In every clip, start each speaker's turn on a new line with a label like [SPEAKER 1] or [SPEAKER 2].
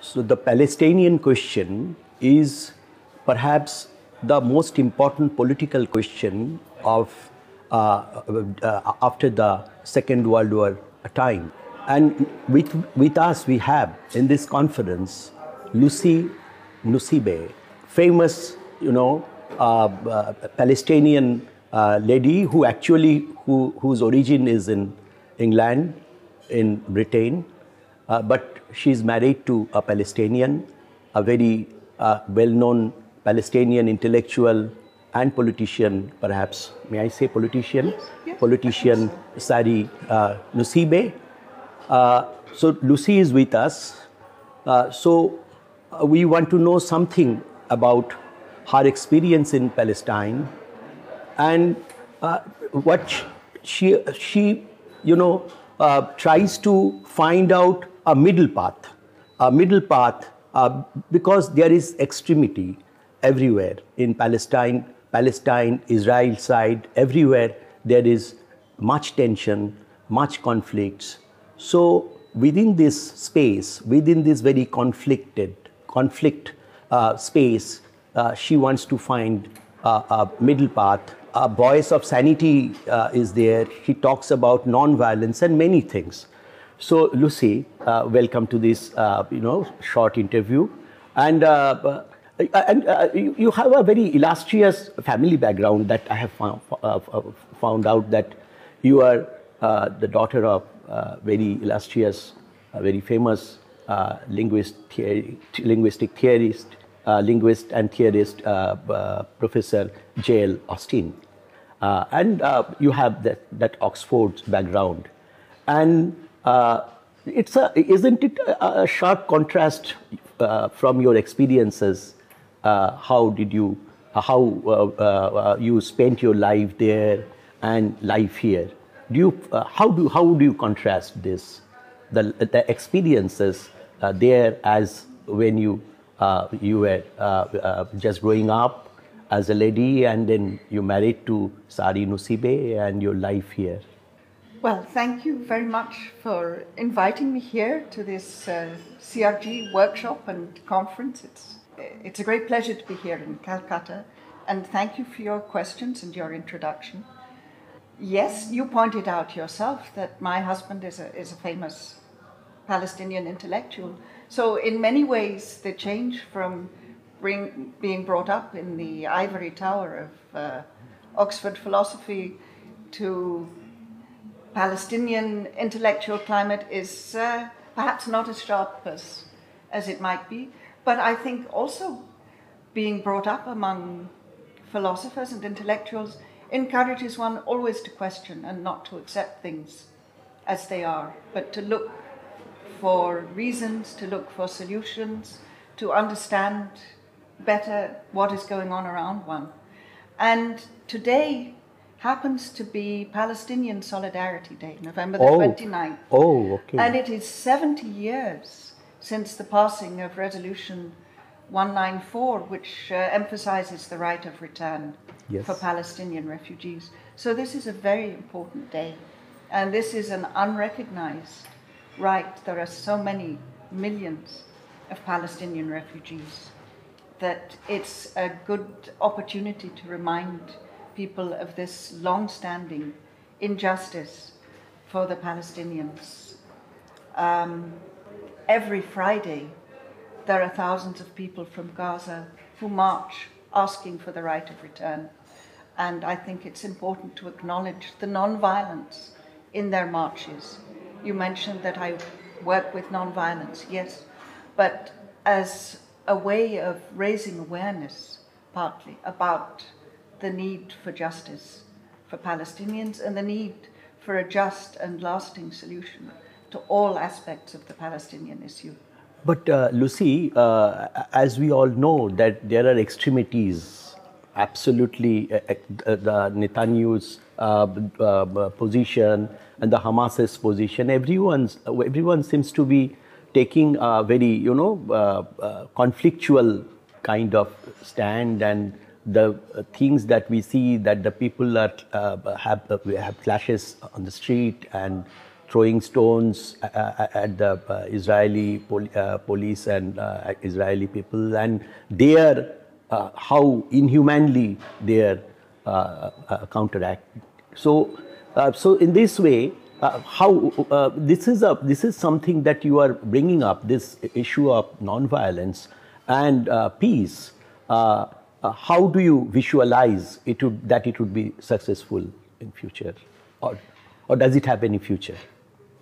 [SPEAKER 1] So the Palestinian question is perhaps the most important political question of after the Second World War time. And with us we have in this conference Lucy Nusseibeh, famous, Palestinian lady whose origin is in England, in Britain, but she's married to a Palestinian, a very well-known Palestinian intellectual and politician, perhaps, may I say politician?
[SPEAKER 2] Yes, yes.
[SPEAKER 1] Politician Sari Nusseibeh. So Lucy is with us. We want to know something about her experience in Palestine and what she tries to find out a middle path, because there is extremity everywhere in Palestine, Israel side, everywhere there is much tension, much conflicts. So within this space, within this very conflict space, she wants to find a middle path. A voice of sanity is there. She talks about non-violence and many things. So Lucy, welcome to this short interview, and you have a very illustrious family background that I have found out that you are the daughter of very illustrious, very famous linguist and theorist, Professor J.L. Austin, and you have that Oxford background, and isn't it a sharp contrast from your experiences? How you spent your life there and life here? How do you contrast this, the experiences there as when you were just growing up as a lady, and then you married to Sari Nusseibeh, and your life here?
[SPEAKER 2] Well, thank you very much for inviting me here to this CRG workshop and conference. It's a great pleasure to be here in Calcutta, and thank you for your questions and your introduction. Yes, you pointed out yourself that my husband is a famous Palestinian intellectual. So in many ways, the change from being brought up in the ivory tower of Oxford philosophy to Palestinian intellectual climate is perhaps not as sharp as it might be. But I think also being brought up among philosophers and intellectuals encourages one always to question and not to accept things as they are, but to look for reasons, to look for solutions, to understand better what is going on around one. And today happens to be Palestinian Solidarity Day, November the 29th.
[SPEAKER 1] Oh, okay.
[SPEAKER 2] And it is 70 years since the passing of Resolution 194, which emphasizes the right of return for Palestinian refugees. So this is a very important day. And this is an unrecognized right. There are so many millions of Palestinian refugees that it's a good opportunity to remind people of this long-standing injustice for the Palestinians. Every Friday, there are thousands of people from Gaza who march asking for the right of return. And I think it's important to acknowledge the non-violence in their marches. You mentioned that I work with non-violence, yes, but as a way of raising awareness, partly, about the need for justice for Palestinians and the need for a just and lasting solution to all aspects of the Palestinian issue.
[SPEAKER 1] But Lucy, as we all know that there are extremities, absolutely, the Netanyahu's position and the Hamas's position, everyone seems to be taking a very, conflictual kind of stand, and the things that we see that the people have clashes on the street and throwing stones at the Israeli police and Israeli people, and their how inhumanly they are counteract. So, so in this way, how this is something that you are bringing up, this issue of non-violence and peace. How do you visualize that it would be successful in future, or does it have any future?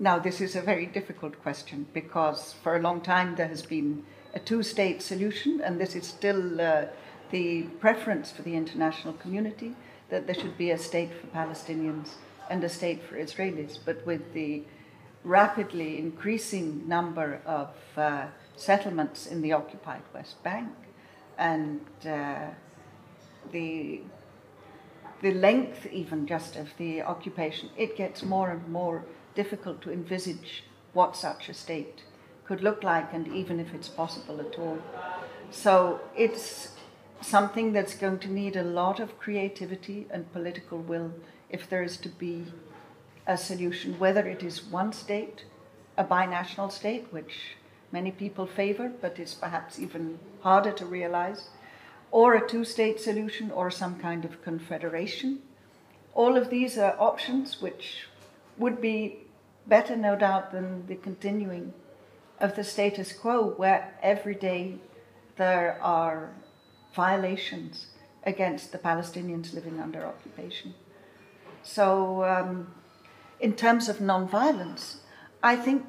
[SPEAKER 2] Now, this is a very difficult question because for a long time there has been a two-state solution, and this is still the preference for the international community, that there should be a state for Palestinians and a state for Israelis. But with the rapidly increasing number of settlements in the occupied West Bank and the length even just of the occupation, it gets more and more difficult to envisage what such a state could look like, and even if it's possible at all. So it's something that's going to need a lot of creativity and political will if there is to be a solution, whether it is one state, a binational state, which many people favor, but is perhaps even harder to realize, or a two-state solution, or some kind of confederation. All of these are options which would be better, no doubt, than the continuing of the status quo, where every day there are violations against the Palestinians living under occupation. So in terms of non-violence, I think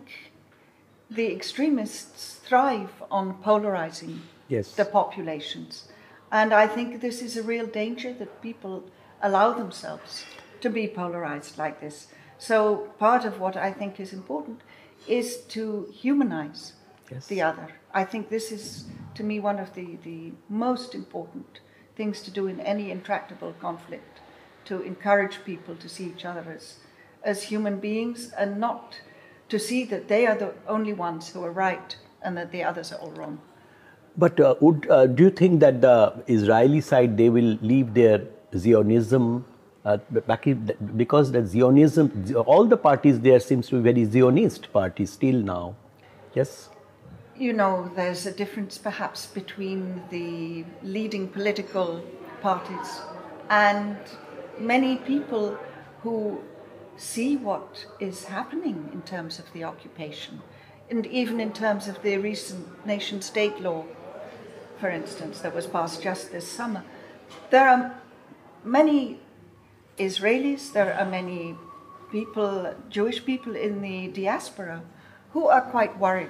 [SPEAKER 2] the extremists thrive on polarizing the populations. And I think this is a real danger, that people allow themselves to be polarized like this. So part of what I think is important is to humanize the other. I think this is, to me, one of the most important things to do in any intractable conflict, to encourage people to see each other as human beings, and not to see that they are the only ones who are right and that the others are all wrong.
[SPEAKER 1] But do you think that the Israeli side, they will leave their Zionism back because the Zionism, all the parties there seems to be very Zionist parties still now? Yes?
[SPEAKER 2] You know, there's a difference perhaps between the leading political parties and many people who see what is happening in terms of the occupation, and even in terms of the recent nation-state law, for instance, that was passed just this summer. There are many Israelis, there are many people, Jewish people in the diaspora, who are quite worried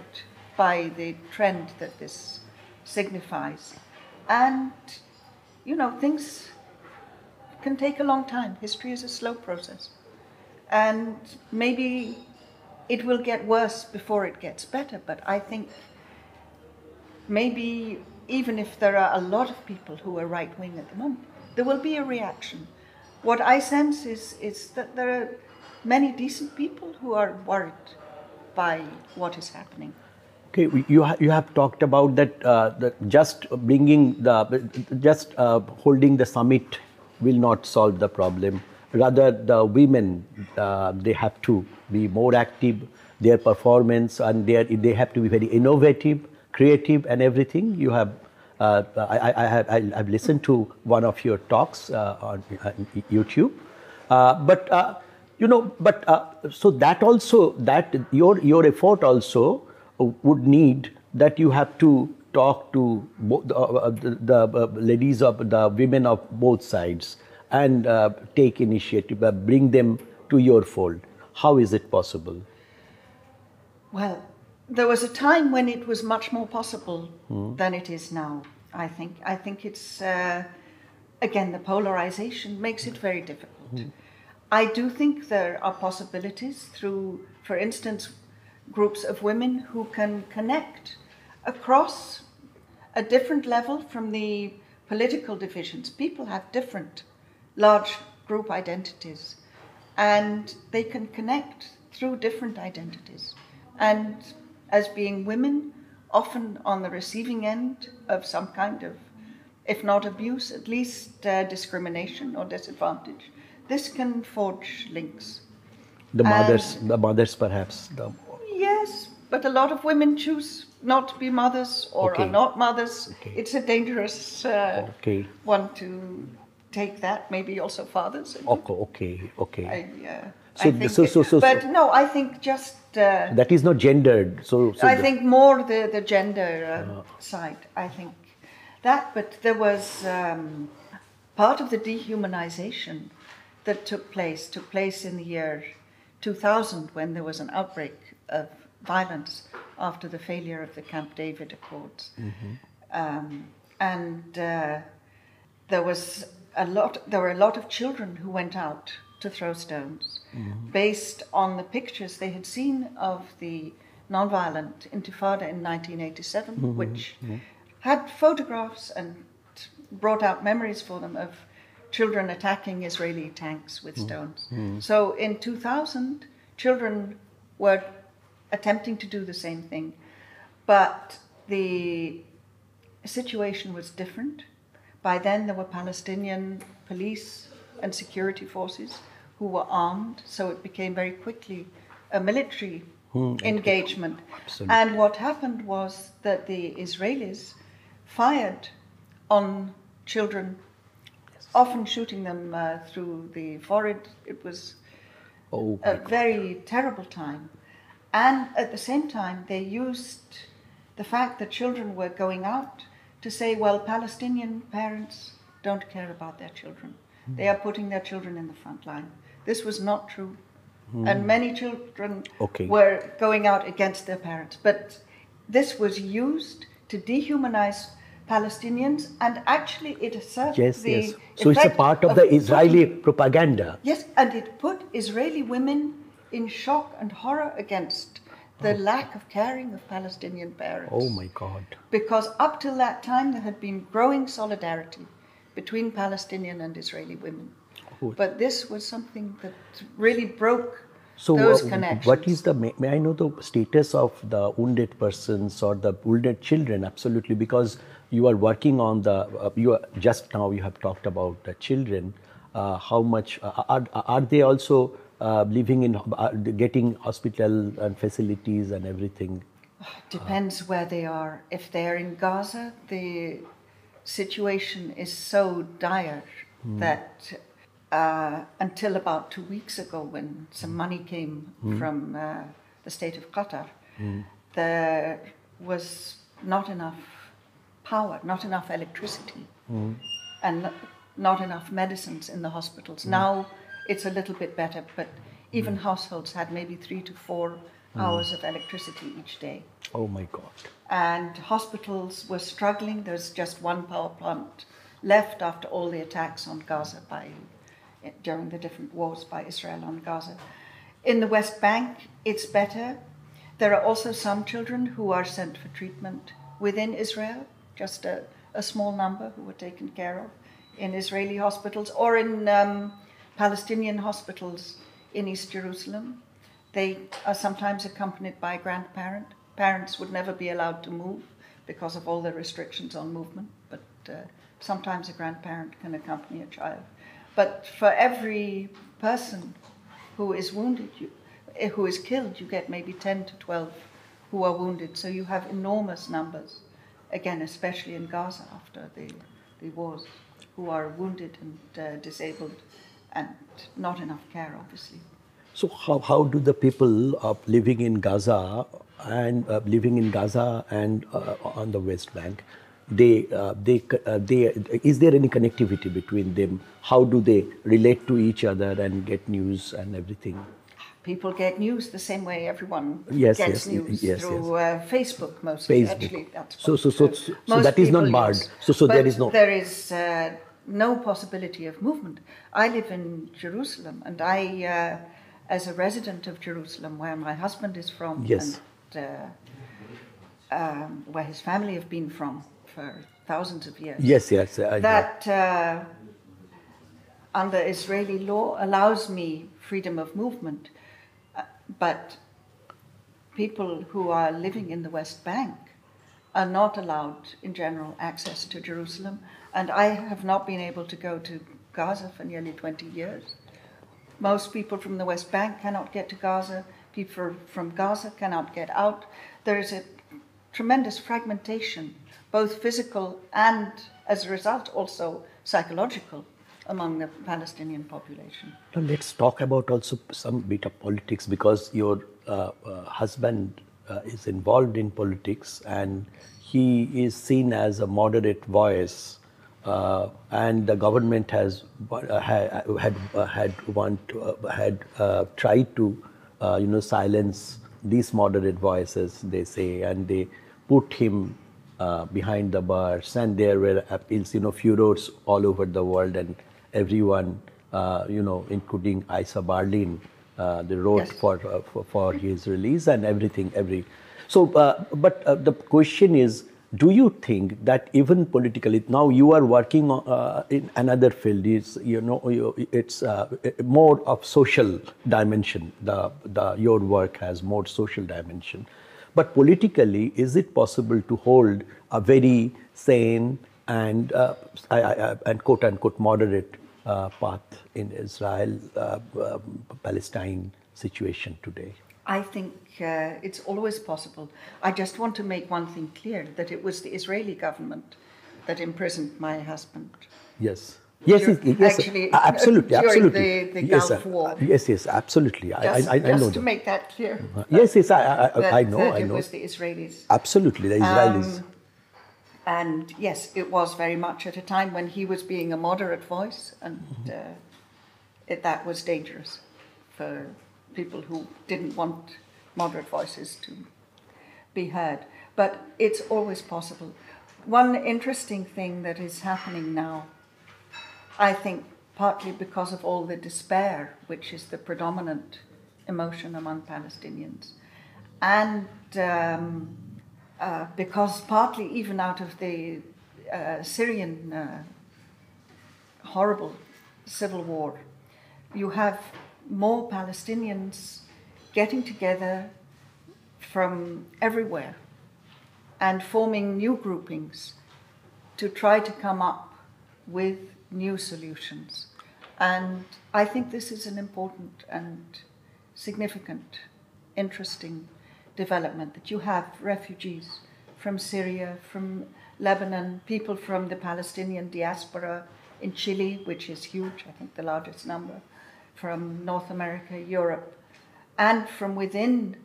[SPEAKER 2] by the trend that this signifies. And, you know, things can take a long time. History is a slow process. And maybe it will get worse before it gets better, but I think maybe even if there are a lot of people who are right-wing at the moment, there will be a reaction. What I sense is that there are many decent people who are worried by what is happening.
[SPEAKER 1] Okay, you have talked about that just holding the summit will not solve the problem. Rather, the women, they have to be more active, their performance, and they have to be very innovative, creative, and everything. You have, I've listened to one of your talks on YouTube, so that also, that your effort also would need that you have to talk to the ladies of the women of both sides and take initiative, bring them to your fold. How is it possible?
[SPEAKER 2] Well, there was a time when it was much more possible than it is now, I think. I think it's, again, the polarization makes it very difficult. I do think there are possibilities through, for instance, groups of women who can connect across a different level from the political divisions. People have different large group identities, and they can connect through different identities. And as being women, often on the receiving end of some kind of, if not abuse, at least discrimination or disadvantage, this can forge links.
[SPEAKER 1] The mothers perhaps.
[SPEAKER 2] Yes, but a lot of women choose not to be mothers or
[SPEAKER 1] Okay.
[SPEAKER 2] are not mothers.
[SPEAKER 1] Okay.
[SPEAKER 2] It's a dangerous
[SPEAKER 1] Okay.
[SPEAKER 2] one to take that. Maybe also fathers.
[SPEAKER 1] Okay.
[SPEAKER 2] I think, but no, I think just
[SPEAKER 1] that is not gendered.
[SPEAKER 2] I think more the gender side. I think that, but there was part of the dehumanization that took place in the year 2000 when there was an outbreak of violence after the failure of the Camp David Accords, and there were a lot of children who went out to throw stones, based on the pictures they had seen of the nonviolent Intifada in 1987, which had photographs and brought out memories for them of children attacking Israeli tanks with stones. So in 2000, children were attempting to do the same thing, but the situation was different. By then, there were Palestinian police and security forces who were armed, so it became very quickly a military engagement.
[SPEAKER 1] Absolutely.
[SPEAKER 2] And what happened was that the Israelis fired on children, often shooting them through the forehead. It was a very terrible time. And at the same time, they used the fact that children were going out to say, well, Palestinian parents don't care about their children. They are putting their children in the front line. This was not true. And many children were going out against their parents. But this was used to dehumanize Palestinians, and actually it served the
[SPEAKER 1] So it's a part of the Israeli propaganda.
[SPEAKER 2] Yes, and it put Israeli women in shock and horror against the lack of caring of Palestinian parents.
[SPEAKER 1] Oh my God.
[SPEAKER 2] Because up till that time there had been growing solidarity between Palestinian and Israeli women. But this was something that really broke those connections.
[SPEAKER 1] What is may I know the status of the wounded persons or the wounded children? Absolutely, because you are working on just now you have talked about the children. How much are they also living in, getting hospital and facilities and everything?
[SPEAKER 2] Depends where they are. If they're in Gaza, the situation is so dire that until about 2 weeks ago, when some money came from the state of Qatar, there was not enough power, not enough electricity, and not enough medicines in the hospitals. Now it's a little bit better, but even households had maybe 3 to 4 hours of electricity each day.
[SPEAKER 1] Oh my God.
[SPEAKER 2] And hospitals were struggling. There's just one power plant left after all the attacks on Gaza during the different wars by Israel on Gaza. In the West Bank, it's better. There are also some children who are sent for treatment within Israel, just a small number who were taken care of in Israeli hospitals or in Palestinian hospitals in East Jerusalem. They are sometimes accompanied by a grandparent. Parents would never be allowed to move because of all the restrictions on movement, but sometimes a grandparent can accompany a child. But for every person who is wounded, who is killed, you get maybe 10 to 12 who are wounded. So you have enormous numbers, again, especially in Gaza after the wars, who are wounded and disabled and not enough care, obviously.
[SPEAKER 1] So how do the people living in Gaza and on the West Bank, is there any connectivity between them? How do they relate to each other and get news and everything?
[SPEAKER 2] People get news the same way everyone gets news through Facebook mostly.
[SPEAKER 1] Facebook.
[SPEAKER 2] Actually, that's
[SPEAKER 1] so that is not barred. So
[SPEAKER 2] but
[SPEAKER 1] there is no.
[SPEAKER 2] There is no possibility of movement. I live in Jerusalem, and I, as a resident of Jerusalem, where my husband is from, and where his family have been from for thousands of years.
[SPEAKER 1] Yes.
[SPEAKER 2] That under Israeli law allows me freedom of movement, but people who are living in the West Bank are not allowed, in general, access to Jerusalem. And I have not been able to go to Gaza for nearly 20 years. Most people from the West Bank cannot get to Gaza. People from Gaza cannot get out. There is a tremendous fragmentation, both physical and, as a result, also psychological, among the Palestinian population.
[SPEAKER 1] Now let's talk about also some bit of politics, because your husband is involved in politics and he is seen as a moderate voice, and the government has tried to silence these moderate voices, they say, and they put him behind the bars, and there were appeals, furors all over the world, and everyone, including Isa Berlin, they wrote
[SPEAKER 2] Yes.
[SPEAKER 1] for his release and everything. So, but the question is, do you think that even politically, now you are working in another field, it's more of social dimension. Your work has more social dimension. But politically, is it possible to hold a very sane and quote unquote moderate path in Israel-Palestine situation today?
[SPEAKER 2] I think it's always possible. I just want to make one thing clear, that it was the Israeli government that imprisoned my husband.
[SPEAKER 1] Yes. Yes,
[SPEAKER 2] Actually,
[SPEAKER 1] absolutely,
[SPEAKER 2] during
[SPEAKER 1] absolutely.
[SPEAKER 2] the Gulf War.
[SPEAKER 1] Yes, absolutely.
[SPEAKER 2] Just
[SPEAKER 1] I know
[SPEAKER 2] to
[SPEAKER 1] that.
[SPEAKER 2] make that clear.
[SPEAKER 1] Yes, I know.
[SPEAKER 2] That it was the Israelis.
[SPEAKER 1] Absolutely, the Israelis.
[SPEAKER 2] And yes, it was very much at a time when he was being a moderate voice, and that was dangerous for people who didn't want moderate voices to be heard. But it's always possible. One interesting thing that is happening now, I think partly because of all the despair, which is the predominant emotion among Palestinians, and because partly even out of the Syrian horrible civil war, you have more Palestinians getting together from everywhere and forming new groupings to try to come up with new solutions. And I think this is an important and significant, interesting development, that you have refugees from Syria, from Lebanon, people from the Palestinian diaspora in Chile, which is huge, I think the largest number, from North America, Europe, and from within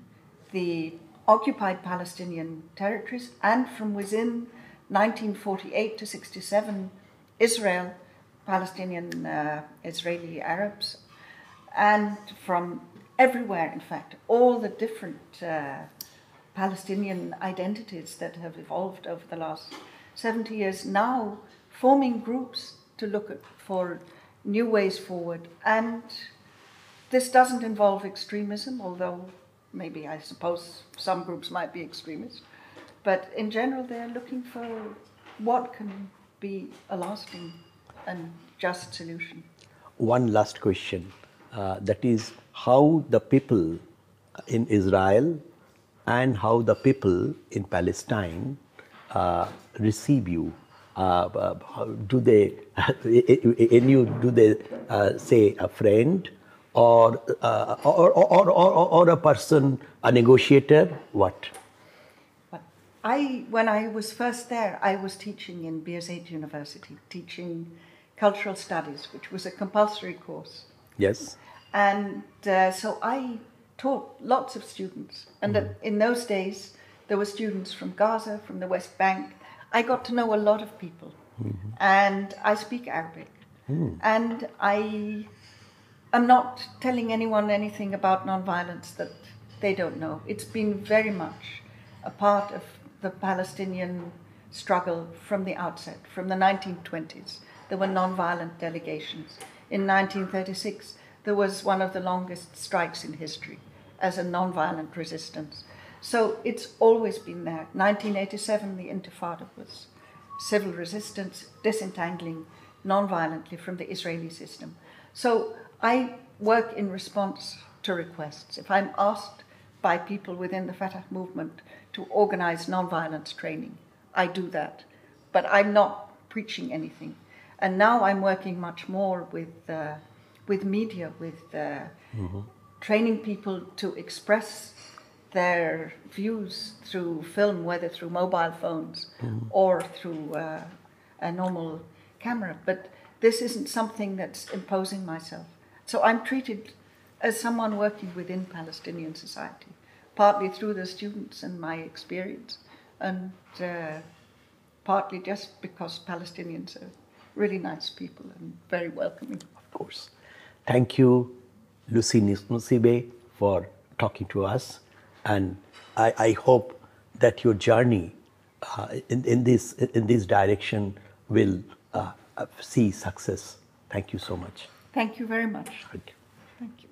[SPEAKER 2] the occupied Palestinian territories, and from within 1948 to 67 Israel, Palestinian Israeli Arabs, and from everywhere, in fact, all the different Palestinian identities that have evolved over the last 70 years, now forming groups to look for new ways forward. And this doesn't involve extremism, although maybe I suppose some groups might be extremist. But in general, they're looking for what can be a lasting and just solution.
[SPEAKER 1] One last question, that is how the people in Israel and how the people in Palestine receive you. Do they say a friend or a person, a negotiator? What?
[SPEAKER 2] When I was first there, I was teaching in Birzeit University, teaching cultural studies, which was a compulsory course.
[SPEAKER 1] Yes.
[SPEAKER 2] And so I taught lots of students. And in those days, there were students from Gaza, from the West Bank. I got to know a lot of people. And I speak Arabic. And I am not telling anyone anything about nonviolence that they don't know. It's been very much a part of the Palestinian struggle from the outset, from the 1920s. There were nonviolent delegations. In 1936, there was one of the longest strikes in history as a nonviolent resistance. So it's always been there. 1987, the Intifada was civil resistance, disentangling nonviolently from the Israeli system. So I work in response to requests. If I'm asked by people within the Fatah movement to organize nonviolence training, I do that. But I'm not preaching anything. And now I'm working much more with with media, with training people to express their views through film, whether through mobile phones or through a normal camera. But this isn't something that's imposing myself. So I'm treated as someone working within Palestinian society, partly through the students and my experience, and partly just because Palestinians are really nice people and very welcoming.
[SPEAKER 1] Of course. Thank you, Lucy Nusseibeh, for talking to us. And I hope that your journey in this direction will see success. Thank you so much.
[SPEAKER 2] Thank you very much.
[SPEAKER 1] Thank you.
[SPEAKER 2] Thank you.